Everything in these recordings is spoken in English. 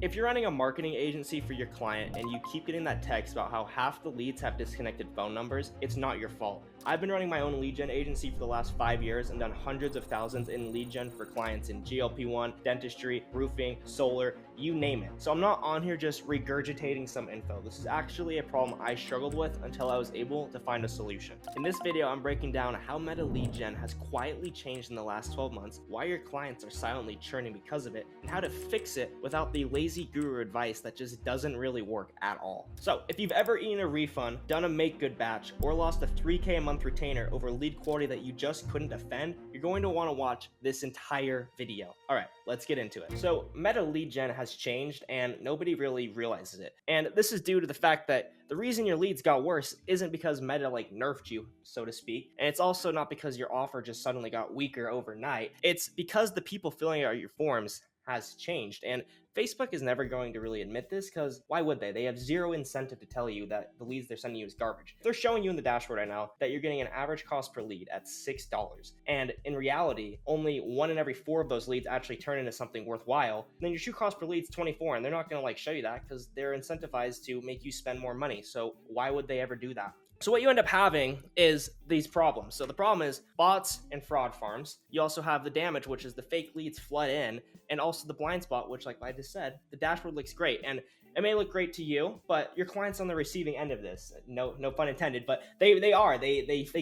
If you're running a marketing agency for your client and you keep getting that text about how half the leads have disconnected phone numbers, it's not your fault. I've been running my own lead gen agency for the last 5 years and done hundreds of thousands in lead gen for clients in GLP-1, dentistry, roofing, solar, you name it. So I'm not on here just regurgitating some info. This is actually a problem I struggled with until I was able to find a solution. In this video, I'm breaking down how Meta lead gen has quietly changed in the last 12 months, why your clients are silently churning because of it, and how to fix it without the lazy guru advice that just doesn't really work at all. So if you've ever eaten a refund, done a make good batch, or lost a 3K a month retainer over lead quality that you just couldn't defend, you're going to want to watch this entire video. All right, let's get into it. So Meta lead gen has changed and nobody really realizes it. And this is due to the fact that the reason your leads got worse isn't because Meta nerfed you, so to speak. And it's also not because your offer just suddenly got weaker overnight. It's because the people filling out your forms has changed. And Facebook is never going to really admit this because why would they? They have zero incentive to tell you that the leads they're sending you is garbage. They're showing you in the dashboard right now that you're getting an average cost per lead at $6. And in reality, only 1 in every 4 of those leads actually turn into something worthwhile. And then your true cost per lead is 24, and they're not going to show you that because they're incentivized to make you spend more money. So why would they ever do that? So what you end up having is these problems. So the problem is bots and fraud farms. You also have the damage, which is the fake leads flood in, and also the blind spot, which like I just said, the dashboard looks great. And it may look great to you, but your client's on the receiving end of this. No pun intended, but they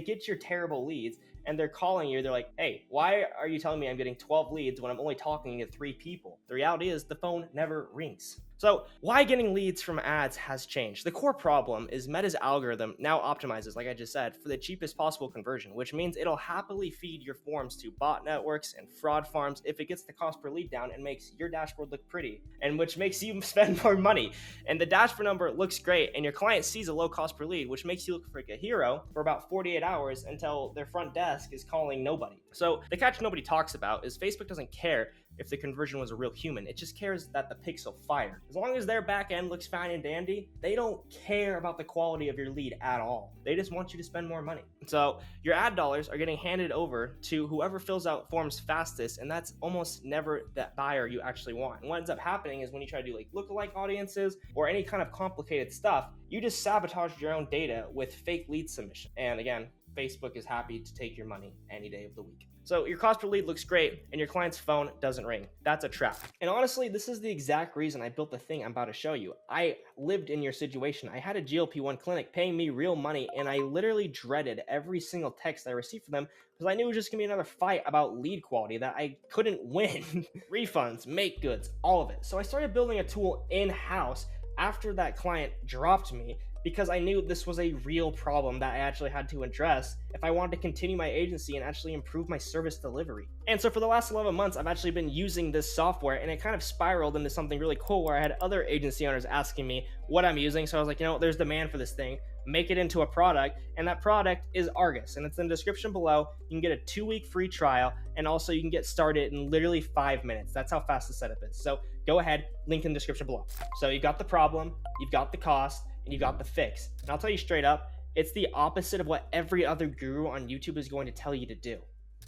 get your terrible leads and they're calling you. They're like, hey, why are you telling me I'm getting 12 leads when I'm only talking to 3 people? The reality is the phone never rings. So why getting leads from ads has changed? The core problem is Meta's algorithm now optimizes, like I just said, for the cheapest possible conversion, which means it'll happily feed your forms to bot networks and fraud farms if it gets the cost per lead down and makes your dashboard look pretty, and which makes you spend more money. And the dashboard number looks great, and your client sees a low cost per lead, which makes you look like a hero for about 48 hours until their front desk is calling nobody. So the catch nobody talks about is Facebook doesn't care if the conversion was a real human. It just cares that the pixel fired. As long as their back end looks fine and dandy, they don't care about the quality of your lead at all. They just want you to spend more money. So your ad dollars are getting handed over to whoever fills out forms fastest, and that's almost never that buyer you actually want. And what ends up happening is when you try to do lookalike audiences or any kind of complicated stuff, you just sabotage your own data with fake lead submission. And again, Facebook is happy to take your money any day of the week. So your cost per lead looks great and your client's phone doesn't ring. That's a trap. And honestly, this is the exact reason I built the thing I'm about to show you. I lived in your situation. I had a GLP-1 clinic paying me real money, and I literally dreaded every single text I received from them because I knew it was just gonna be another fight about lead quality that I couldn't win. Refunds, make goods, all of it. So I started building a tool in-house after that client dropped me, because I knew this was a real problem that I actually had to address if I wanted to continue my agency and actually improve my service delivery. And so for the last 11 months, I've actually been using this software, and it kind of spiraled into something really cool where I had other agency owners asking me what I'm using. So I was like, there's demand for this thing, make it into a product, and that product is Argus, and it's in the description below. You can get a 2-week free trial, and also you can get started in literally 5 minutes. That's how fast the setup is. So go ahead, link in the description below. So you've got the problem, you've got the cost, and you got the fix. And I'll tell you straight up, it's the opposite of what every other guru on YouTube is going to tell you to do.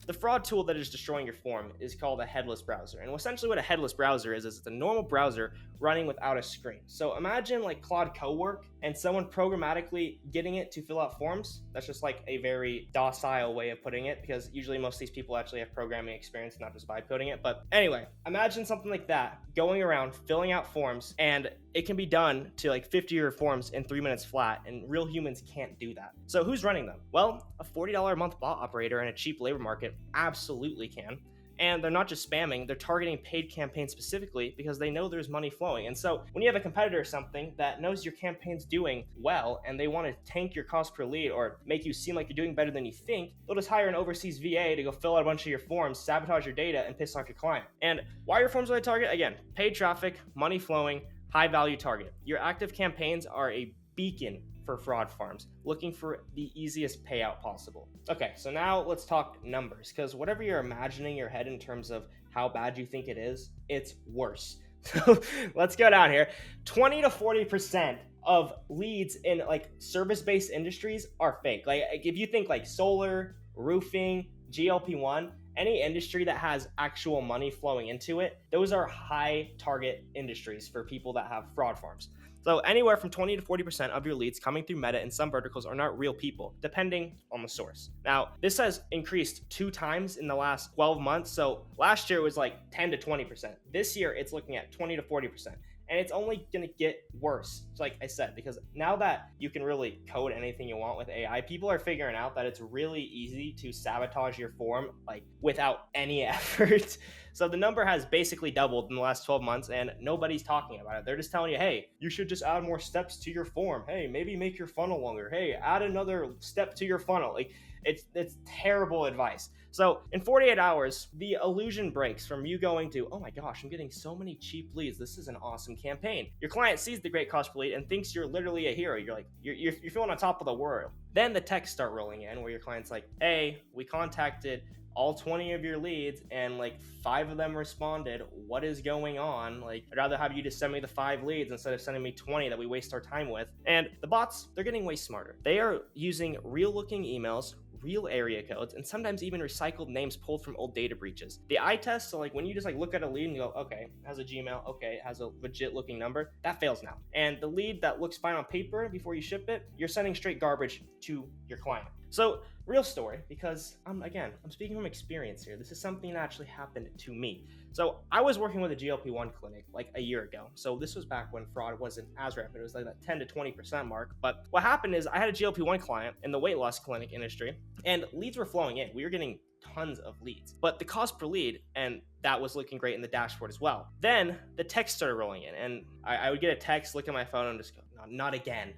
The fraud tool that is destroying your form is called a headless browser. And essentially what a headless browser is it's a normal browser running without a screen. So imagine Claude Cowork and someone programmatically getting it to fill out forms. That's just a very docile way of putting it, because usually most of these people actually have programming experience, not just vibe coding it. But anyway, imagine something like that going around filling out forms, and it can be done to 50 of your forms in 3 minutes flat, and real humans can't do that. So who's running them? Well, a $40 a month bot operator in a cheap labor market absolutely can. And they're not just spamming, they're targeting paid campaigns specifically because they know there's money flowing. And so when you have a competitor or something that knows your campaign's doing well and they want to tank your cost per lead or make you seem like you're doing better than you think, they'll just hire an overseas VA to go fill out a bunch of your forms, sabotage your data, and piss off your client. And why are your forms really target? Again, paid traffic, money flowing, high value target. Your active campaigns are a beacon for fraud farms looking for the easiest payout possible. Okay, so now let's talk numbers, because whatever you're imagining in your head in terms of how bad you think it is, it's worse. So let's go down here. 20 to 40% of leads in service-based industries are fake. If you think solar, roofing, GLP-1, any industry that has actual money flowing into it, those are high target industries for people that have fraud farms. So anywhere from 20 to 40% of your leads coming through Meta in some verticals are not real people, depending on the source. Now, this has increased 2 times in the last 12 months. So last year it was like 10 to 20%. This year it's looking at 20 to 40%. And it's only going to get worse, like I said, because now that you can really code anything you want with AI, people are figuring out that it's really easy to sabotage your form like without any effort. So the number has basically doubled in the last 12 months and nobody's talking about it. They're just telling you, hey, you should just add more steps to your form. Hey, maybe make your funnel longer. Hey, add another step to your funnel. Like it's terrible advice. So in 48 hours, the illusion breaks from you going to, oh my gosh, I'm getting so many cheap leads. This is an awesome campaign. Your client sees the great cost per lead and thinks you're literally a hero. You're like, you're feeling on top of the world. Then the texts start rolling in where your client's like, hey, we contacted all 20 of your leads and like 5 of them responded. What is going on? Like, I'd rather have you just send me the 5 leads instead of sending me 20 that we waste our time with. And the bots, they're getting way smarter. They are using real looking emails, real area codes, and sometimes even recycled names pulled from old data breaches. The eye test, so like when you just like look at a lead and you go, okay, it has a Gmail, okay, it has a legit looking number, that fails now. And the lead that looks fine on paper before you ship it, you're sending straight garbage to your client. So real story, because I'm speaking from experience here. This is something that actually happened to me. So I was working with a GLP-1 clinic like a year ago. So this was back when fraud wasn't as rampant. It was like that 10 to 20% mark. But what happened is I had a GLP-1 client in the weight loss clinic industry and leads were flowing in. We were getting tons of leads, but the cost per lead, and that was looking great in the dashboard as well. Then the text started rolling in and I would get a text, look at my phone and just go, no, not again.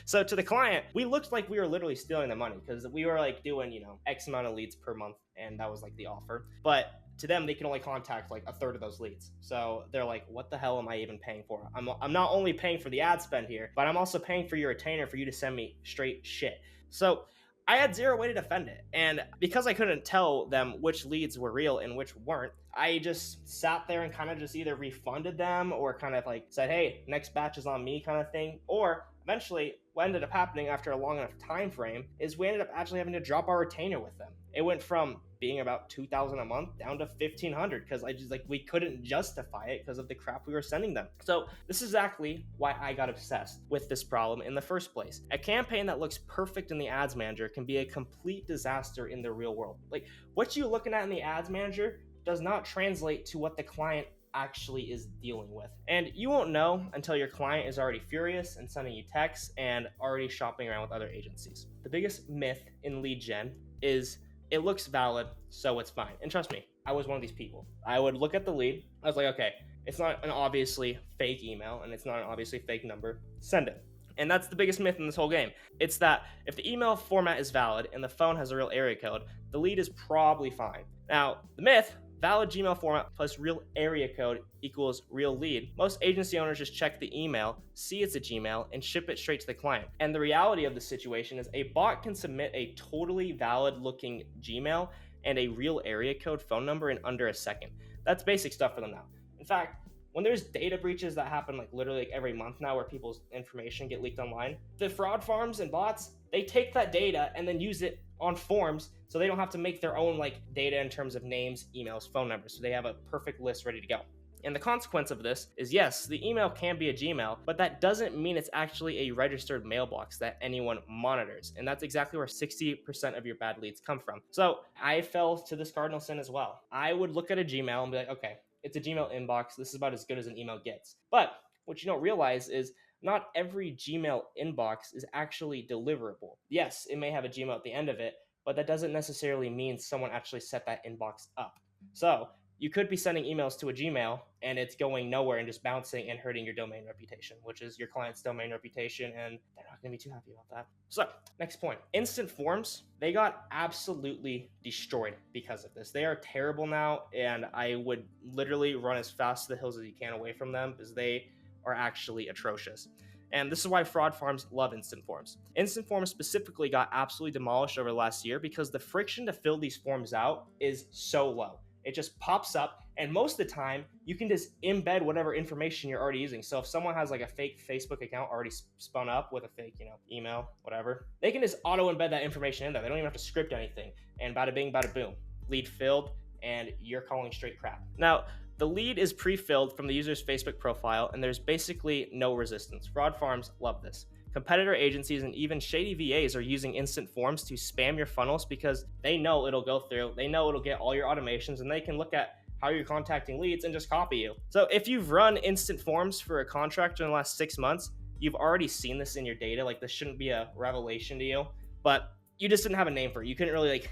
So to the client, we looked like we were literally stealing the money because we were like doing, X amount of leads per month. And that was like the offer. But to them, they can only contact like a third of those leads. So they're like, what the hell am I even paying for? I'm not only paying for the ad spend here, but I'm also paying for your retainer for you to send me straight shit. So I had zero way to defend it. And because I couldn't tell them which leads were real and which weren't, I just sat there and kind of just either refunded them or kind of like said, hey, next batch is on me kind of thing. Or eventually what ended up happening after a long enough time frame is we ended up actually having to drop our retainer with them. It went from being about $2,000 a month down to $1,500 because we couldn't justify it because of the crap we were sending them. So this is exactly why I got obsessed with this problem in the first place. A campaign that looks perfect in the ads manager can be a complete disaster in the real world. Like what you're looking at in the ads manager does not translate to what the client actually is dealing with. And you won't know until your client is already furious and sending you texts and already shopping around with other agencies. The biggest myth in lead gen is it looks valid, so it's fine. And trust me, I was one of these people. I would look at the lead. I was like, okay, it's not an obviously fake email and it's not an obviously fake number. Send it. And that's the biggest myth in this whole game. It's that if the email format is valid and the phone has a real area code, the lead is probably fine. Now, the myth, valid Gmail format plus real area code equals real lead. Most agency owners just check the email, see it's a Gmail, and ship it straight to the client. And the reality of the situation is a bot can submit a totally valid looking Gmail and a real area code phone number in under a second. That's basic stuff for them now. In fact, when there's data breaches that happen literally every month now where people's information get leaked online, the fraud farms and bots, they take that data and then use it on forms so they don't have to make their own data in terms of names, emails, phone numbers. So they have a perfect list ready to go. And the consequence of this is, yes, the email can be a Gmail, but that doesn't mean it's actually a registered mailbox that anyone monitors. And that's exactly where 60% of your bad leads come from. So I fell to this cardinal sin as well. I would look at a Gmail and be like, okay, it's a Gmail inbox. This is about as good as an email gets. But what you don't realize is not every Gmail inbox is actually deliverable. Yes, it may have a Gmail at the end of it, but that doesn't necessarily mean someone actually set that inbox up. So you could be sending emails to a Gmail and it's going nowhere and just bouncing and hurting your domain reputation, which is your client's domain reputation, and they're not going to be too happy about that. So next point, instant forms, they got absolutely destroyed because of this. They are terrible now, and I would literally run as fast to the hills as you can away from them because they are actually atrocious. And this is why fraud farms love instant forms. Instant forms specifically got absolutely demolished over the last year because the friction to fill these forms out is so low. It just pops up, and most of the time you can just embed whatever information you're already using. So if someone has a fake Facebook account already spun up with a fake, email, whatever, they can just auto embed that information in there. They don't even have to script anything, and bada bing, bada boom. lead filled, and you're calling straight crap. Now, the lead is pre-filled from the user's Facebook profile, and there's basically no resistance. Fraud farms love this. Competitor agencies and even shady VAs are using instant forms to spam your funnels because they know it'll go through, they know it'll get all your automations, and they can look at how you're contacting leads and just copy you. So if you've run instant forms for a contractor in the last 6 months, you've already seen this in your data. Like, this shouldn't be a revelation to you, but you just didn't have a name for it. You couldn't really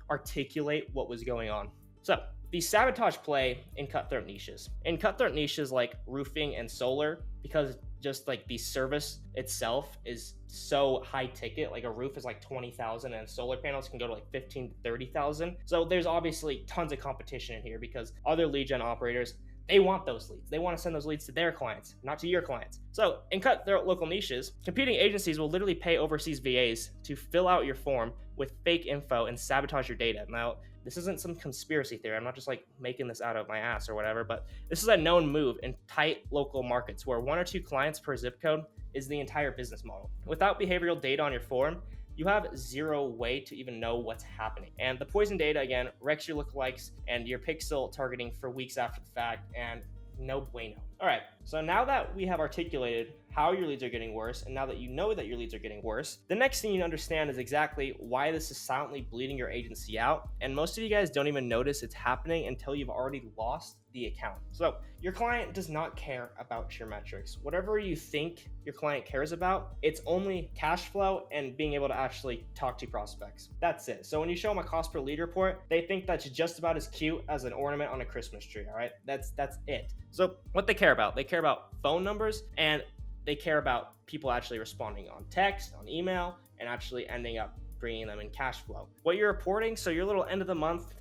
articulate what was going on. So the sabotage play in cutthroat niches. In cutthroat niches like roofing and solar, because just the service itself is so high ticket, like a roof is 20,000 and solar panels can go to 15 to 30,000. So there's obviously tons of competition in here because other lead gen operators, they want those leads. They want to send those leads to their clients, not to your clients. So in cutthroat local niches, competing agencies will literally pay overseas VAs to fill out your form with fake info and sabotage your data. Now, this isn't some conspiracy theory. I'm not just making this out of my ass or whatever, but this is a known move in tight local markets where 1 or 2 clients per zip code is the entire business model. Without behavioral data on your form, you have zero way to even know what's happening. And the poison data, again, wrecks your lookalikes and your pixel targeting for weeks after the fact, and no bueno. All right, so now that we have articulated how your leads are getting worse, and now that you know that your leads are getting worse, the next thing you understand is exactly why this is silently bleeding your agency out. And most of you guys don't even notice it's happening until you've already lost the account. So your client does not care about your metrics. Whatever you think your client cares about, it's only cash flow and being able to actually talk to prospects. That's it. So when you show them a cost per lead report, they think that's just about as cute as an ornament on a Christmas tree. All right, that's it. So what they care about phone numbers, and they care about people actually responding on text, on email, and actually ending up bringing them in cash flow. What you're reporting, so your little end of the month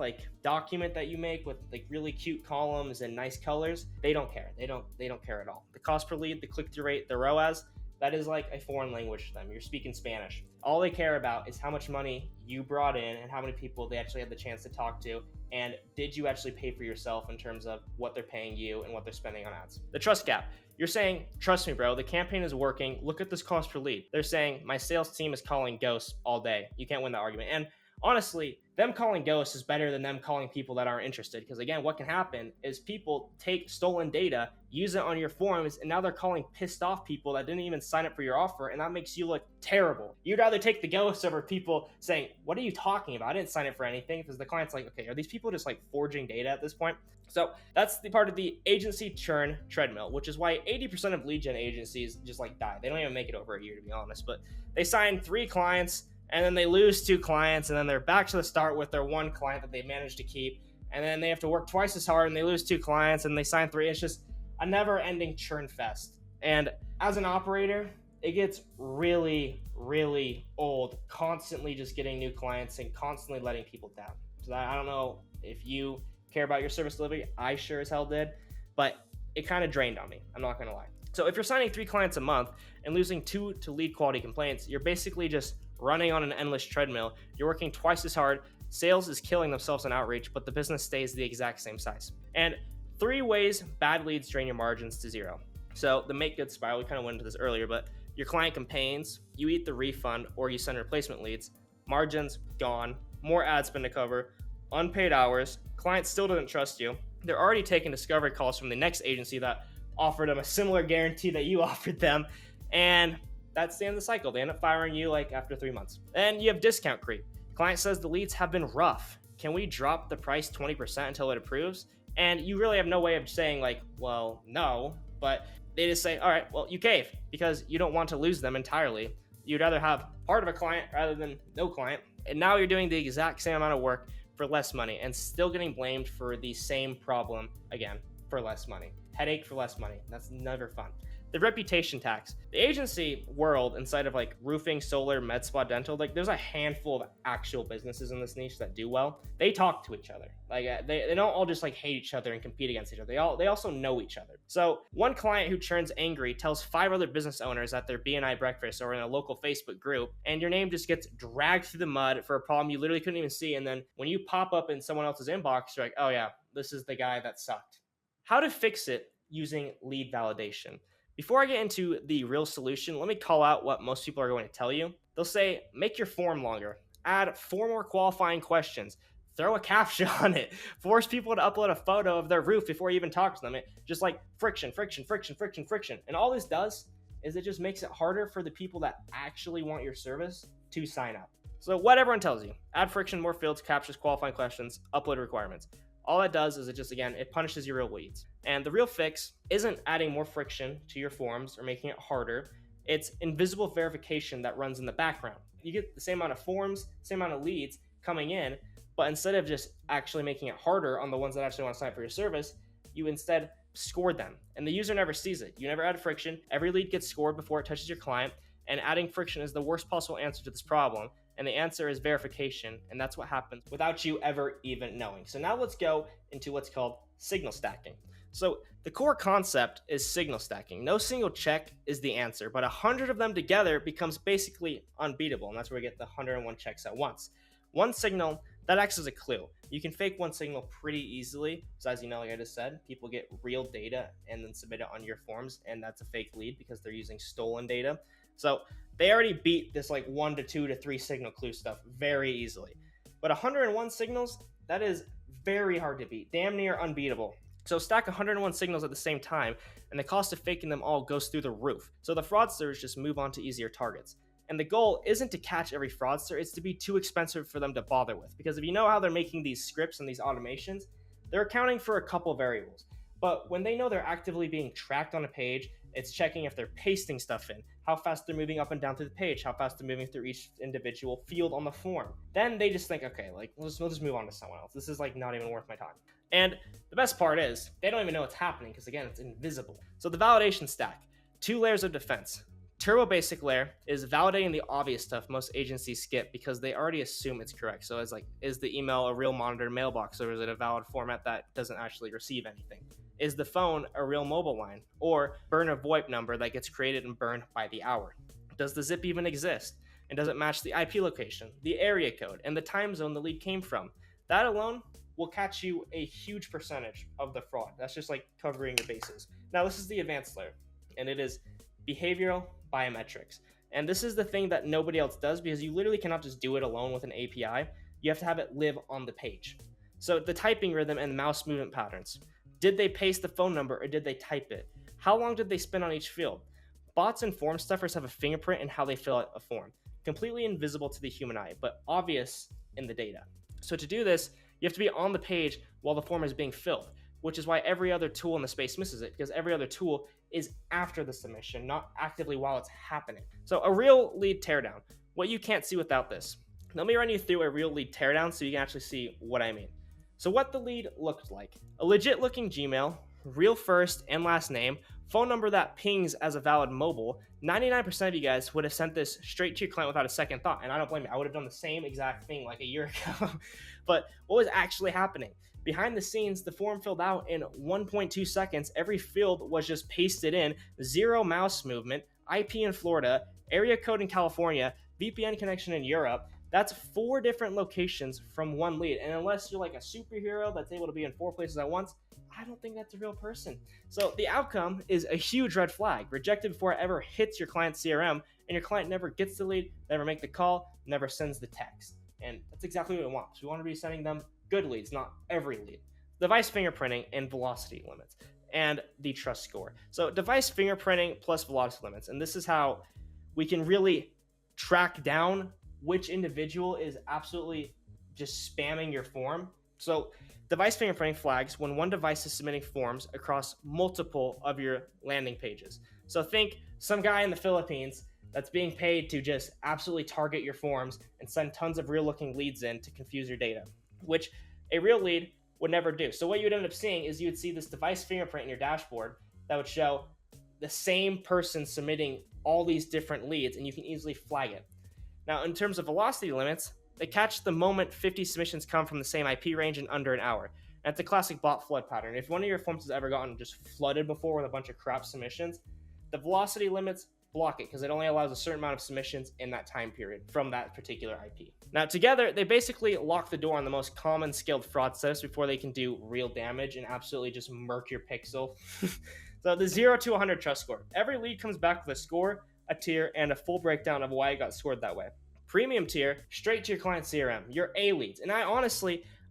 document that you make with really cute columns and nice colors, they don't care. They don't care at all. The cost per lead, the click-through rate, the ROAS, that is like a foreign language to them. You're speaking Spanish. All they care about is how much money you brought in and how many people they actually had the chance to talk to, and did you actually pay for yourself in terms of what they're paying you and what they're spending on ads. The trust gap. You're saying, trust me, bro, the campaign is working. Look at this cost per lead. They're saying, my sales team is calling ghosts all day. You can't win that argument. And honestly, them calling ghosts is better than them calling people that aren't interested. Because again, what can happen is people take stolen data, use it on your forums, and now they're calling pissed off people that didn't even sign up for your offer, and that makes you look terrible. You'd rather take the ghosts over people saying, what are you talking about? I didn't sign up for anything. Because the client's like, okay, are these people just forging data at this point? So that's the part of the agency churn treadmill, which is why 80% of lead gen agencies just die. They don't even make it over a year, to be honest, but they sign 3 clients and then they lose 2 clients, and then they're back to the start with their 1 client that they managed to keep, and then they have to work twice as hard and they lose 2 clients and they sign 3. It's just a never ending churn fest. And as an operator, it gets really, really old, constantly just getting new clients and constantly letting people down. So I don't know if you care about your service delivery. I sure as hell did, but it kind of drained on me. I'm not gonna lie. So if you're signing 3 clients a month and losing 2 to lead quality complaints, you're basically just running on an endless treadmill. You're working twice as hard. Sales is killing themselves in outreach, but the business stays the exact same size. And 3 ways bad leads drain your margins to 0. So the make good spiral, we kind of went into this earlier, but your client campaigns, you eat the refund, or you send replacement leads, margins gone, more ad spend to cover, unpaid hours, client still doesn't trust you. They're already taking discovery calls from the next agency that offered them a similar guarantee that you offered them, and that's the end of the cycle. They end up firing you after 3 months. And you have discount creep. Client says the leads have been rough. Can we drop the price 20% until it approves? And you really have no way of saying well, no, but they just say, all right, well, you cave because you don't want to lose them entirely. You'd rather have part of a client rather than no client. And now you're doing the exact same amount of work for less money and still getting blamed for the same problem again for less money. Headache for less money. That's never fun. The reputation tax. The agency world inside of roofing, solar, med spa, dental, there's a handful of actual businesses in this niche that do well. They talk to each other. They don't all just hate each other and compete against each other. They also know each other. So one client who churns angry tells 5 other business owners at their BNI breakfast or in a local Facebook group, and your name just gets dragged through the mud for a problem you literally couldn't even see. And then when you pop up in someone else's inbox, you're like, oh yeah, this is the guy that sucked. How to fix it using lead validation. Before I get into the real solution, let me call out what most people are going to tell you. They'll say, make your form longer, add 4 more qualifying questions, throw a captcha on it, force people to upload a photo of their roof before you even talk to them. It just like friction, friction, friction, friction, friction. And all this does is it just makes it harder for the people that actually want your service to sign up. So what everyone tells you, add friction, more fields, captchas, qualifying questions, upload requirements. All that does is it just, again, it punishes your real leads. And the real fix isn't adding more friction to your forms or making it harder. It's invisible verification that runs in the background. You get the same amount of forms, same amount of leads coming in, but instead of just actually making it harder on the ones that actually want to sign up for your service, you instead scored them. And the user never sees it. You never add friction. Every lead gets scored before it touches your client. And adding friction is the worst possible answer to this problem. And the answer is verification. And that's what happens without you ever even knowing. So now let's go into what's called signal stacking. So the core concept is signal stacking. No single check is the answer, but 100 of them together becomes basically unbeatable. And that's where we get the 101 checks at once. One signal, that acts as a clue. You can fake one signal pretty easily. So as you know, like I just said, people get real data and then submit it on your forms, and that's a fake lead because they're using stolen data. So they already beat this like 1 to 2 to 3 signal clue stuff very easily. But 101 signals, that is very hard to beat, damn near unbeatable. So stack 101 signals at the same time, and the cost of faking them all goes through the roof. So the fraudsters just move on to easier targets. And the goal isn't to catch every fraudster, it's to be too expensive for them to bother with. Because if you know how they're making these scripts and these automations, they're accounting for a couple variables. But when they know they're actively being tracked on a page, it's checking if they're pasting stuff in, how fast they're moving up and down through the page, how fast they're moving through each individual field on the form. Then they just think, okay, like we'll just move on to someone else. This is like not even worth my time. And the best part is they don't even know what's happening because again, it's invisible. So the validation stack, 2 layers of defense. Turbo basic layer is validating the obvious stuff most agencies skip because they already assume it's correct. So it's like, is the email a real monitored mailbox or is it a valid format that doesn't actually receive anything? Is the phone a real mobile line or burn a VoIP number that gets created and burned by the hour? Does the zip even exist? And does it match the IP location, the area code, and the time zone the lead came from? That alone will catch you a huge percentage of the fraud. That's just like covering your bases. Now, this is the advanced layer, and it is behavioral biometrics. And this is the thing that nobody else does because you literally cannot just do it alone with an API. You have to have it live on the page. So the typing rhythm and mouse movement patterns. Did they paste the phone number or did they type it? How long did they spend on each field? Bots and form stuffers have a fingerprint in how they fill out a form. Completely invisible to the human eye, but obvious in the data. So to do this, you have to be on the page while the form is being filled, which is why every other tool in the space misses it, because every other tool is after the submission, not actively while it's happening. So a real lead teardown, what you can't see without this. Let me run you through a real lead teardown so you can actually see what I mean. So what the lead looked like, a legit looking Gmail, real first and last name, phone number that pings as a valid mobile. 99% of you guys would have sent this straight to your client without a second thought, and I don't blame you. I would have done the same exact thing like a year ago. But what was actually happening? Behind the scenes, the form filled out in 1.2 seconds. Every field was just pasted in, 0 mouse movement, IP in Florida, area code in California, VPN connection in Europe. That's 4 different locations from one lead. And unless you're like a superhero that's able to be in 4 places at once, I don't think that's a real person. So the outcome is a huge red flag, rejected before it ever hits your client's CRM, and your client never gets the lead, never make the call, never sends the text. And that's exactly what we want. So we want to be sending them good leads, not every lead. Device fingerprinting and velocity limits, and the trust score. So device fingerprinting plus velocity limits, and this is how we can really track down which individual is absolutely just spamming your form. So device fingerprinting flags when one device is submitting forms across multiple of your landing pages. So think some guy in the Philippines that's being paid to just absolutely target your forms and send tons of real looking leads in to confuse your data, which a real lead would never do. So what you would end up seeing is you would see this device fingerprint in your dashboard that would show the same person submitting all these different leads, and you can easily flag it. Now, in terms of velocity limits, they catch the moment 50 submissions come from the same IP range in under an hour. And it's a classic bot flood pattern. If one of your forms has ever gotten just flooded before with a bunch of crap submissions, the velocity limits block it because it only allows a certain amount of submissions in that time period from that particular IP. Now, together, they basically lock the door on the most common skilled fraud setups before they can do real damage and absolutely just murk your pixel. So the 0 to 100 trust score. Every lead comes back with a score, a tier, and a full breakdown of why it got scored that way. Premium tier, straight to your client CRM, your A leads. And I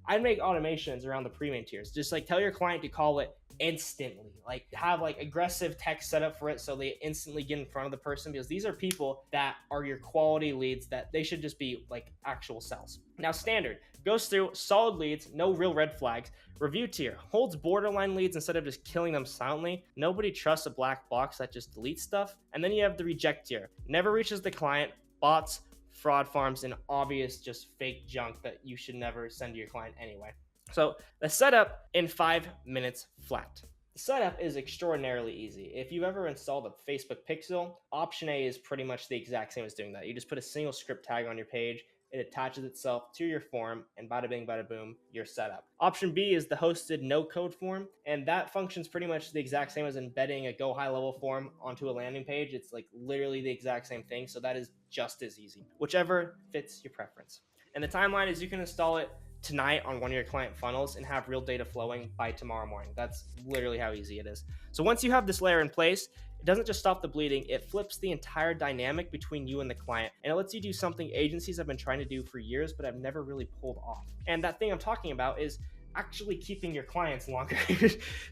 I'd make automations around the premium tiers. Just like tell your client to call it instantly. Like have like aggressive text set up for it so they instantly get in front of the person, because these are people that are your quality leads that they should just be like actual sales. Now standard goes through solid leads, no real red flags. Review tier holds borderline leads instead of just killing them silently. Nobody trusts a black box that just deletes stuff. And then you have the reject tier, never reaches the client, bots, fraud farms, and obvious just fake junk that you should never send to your client anyway. So the setup in 5 minutes flat. The setup is extraordinarily easy. If you've ever installed a Facebook pixel, option A is pretty much the exact same as doing that. You just put a single script tag on your page, it attaches itself to your form, and bada bing, bada boom, you're set up. Option B is the hosted no-code form, and that functions pretty much the exact same as embedding a Go high-level form onto a landing page. It's like literally the exact same thing, so that is just as easy. Whichever fits your preference. And the timeline is you can install it tonight on one of your client funnels and have real data flowing by tomorrow morning. That's literally how easy it is. So once you have this layer in place, it doesn't just stop the bleeding, it flips the entire dynamic between you and the client, and it lets you do something agencies have been trying to do for years but have never really pulled off. And that thing I'm talking about is actually keeping your clients longer.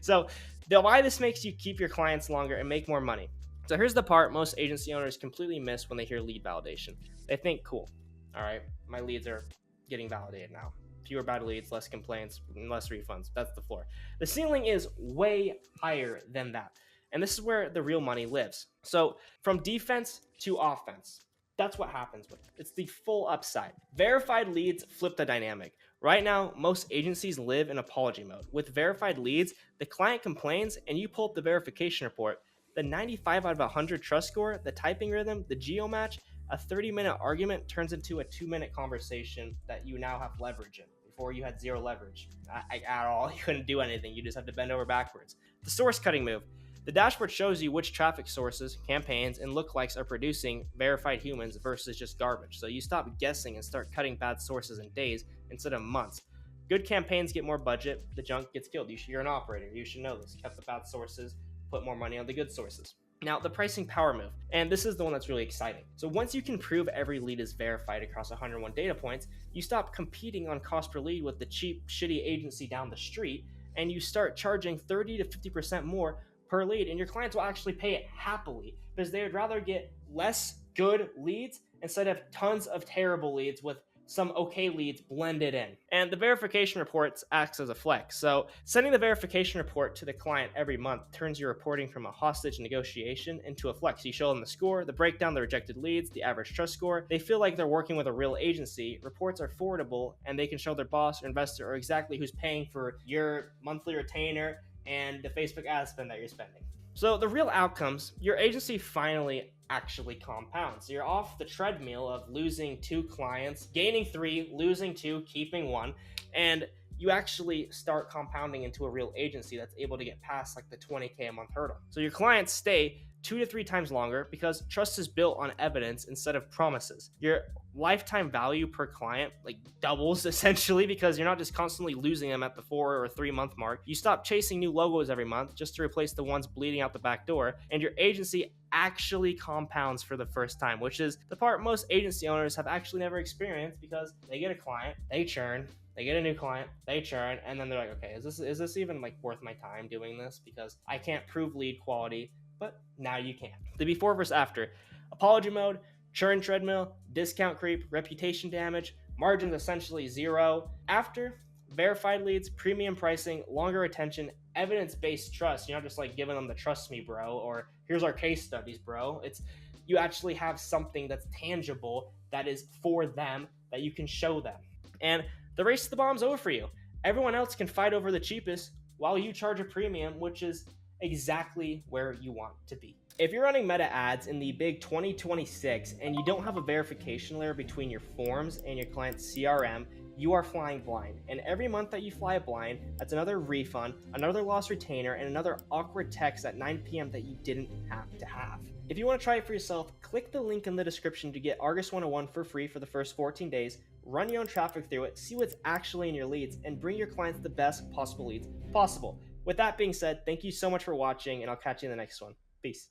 So why this makes you keep your clients longer and make more money. So here's the part most agency owners completely miss when they hear lead validation. They think, cool, all right, my leads are getting validated now. Fewer bad leads, less complaints, less refunds. That's the floor. The ceiling is way higher than that. And this is where the real money lives. So from defense to offense, that's what happens with it. It's the full upside. Verified leads flip the dynamic. Right now, most agencies live in apology mode. With verified leads, the client complains and you pull up the verification report. The 95 out of 100 trust score, the typing rhythm, the geo match, a 30-minute argument turns into a 2-minute conversation that you now have leverage in. Before you had zero leverage at all. You couldn't do anything. You just have to bend over backwards. The source cutting move. The dashboard shows you which traffic sources, campaigns, and lookalikes are producing verified humans versus just garbage. So you stop guessing and start cutting bad sources in days instead of months. Good campaigns get more budget. The junk gets killed. You're an operator. You should know this. Cut the bad sources, put more money on the good sources. Now, the pricing power move, and this is the one that's really exciting. So once you can prove every lead is verified across 101 data points, you stop competing on cost per lead with the cheap, shitty agency down the street, and you start charging 30 to 50% more per lead, and your clients will actually pay it happily because they would rather get less good leads instead of tons of terrible leads with some okay leads blended in. And the verification reports acts as a flex. So sending the verification report to the client every month turns your reporting from a hostage negotiation into a flex. You show them the score, the breakdown, the rejected leads, the average trust score. They feel like they're working with a real agency. Reports are forwardable and they can show their boss or investor or exactly who's paying for your monthly retainer and the Facebook ad spend that you're spending. So the real outcomes, your agency finally actually compounds. You're off the treadmill of losing 2 clients, gaining 3, losing 2, keeping 1, and you actually start compounding into a real agency that's able to get past like the 20K a month hurdle. So your clients stay 2 to 3 times longer because trust is built on evidence instead of promises. Your lifetime value per client like doubles essentially because you're not just constantly losing them at the 4 or 3 month mark. You stop chasing new logos every month just to replace the ones bleeding out the back door, and your agency actually compounds for the first time, which is the part most agency owners have actually never experienced because they get a client, they churn, they get a new client, they churn, and then they're like, okay, is this even like worth my time doing this? Because I can't prove lead quality, but now you can. The before versus after. Apology mode, churn treadmill, discount creep, reputation damage, margins essentially zero. After, verified leads, premium pricing, longer retention, evidence-based trust. You're not just like giving them the trust me bro, or here's our case studies bro. It's you actually have something that's tangible that is for them that you can show them. And the race to the bottom's over for you. Everyone else can fight over the cheapest while you charge a premium, which is exactly where you want to be. If you're running meta ads in the big 2026 and you don't have a verification layer between your forms and your client's CRM, you are flying blind. And every month that you fly blind, that's another refund, another lost retainer, and another awkward text at 9 p.m. that you didn't have to have. If you want to try it for yourself, click the link in the description to get Argus 101 for free for the first 14 days, run your own traffic through it, see what's actually in your leads, and bring your clients the best possible leads possible. With that being said, thank you so much for watching, and I'll catch you in the next one. Peace.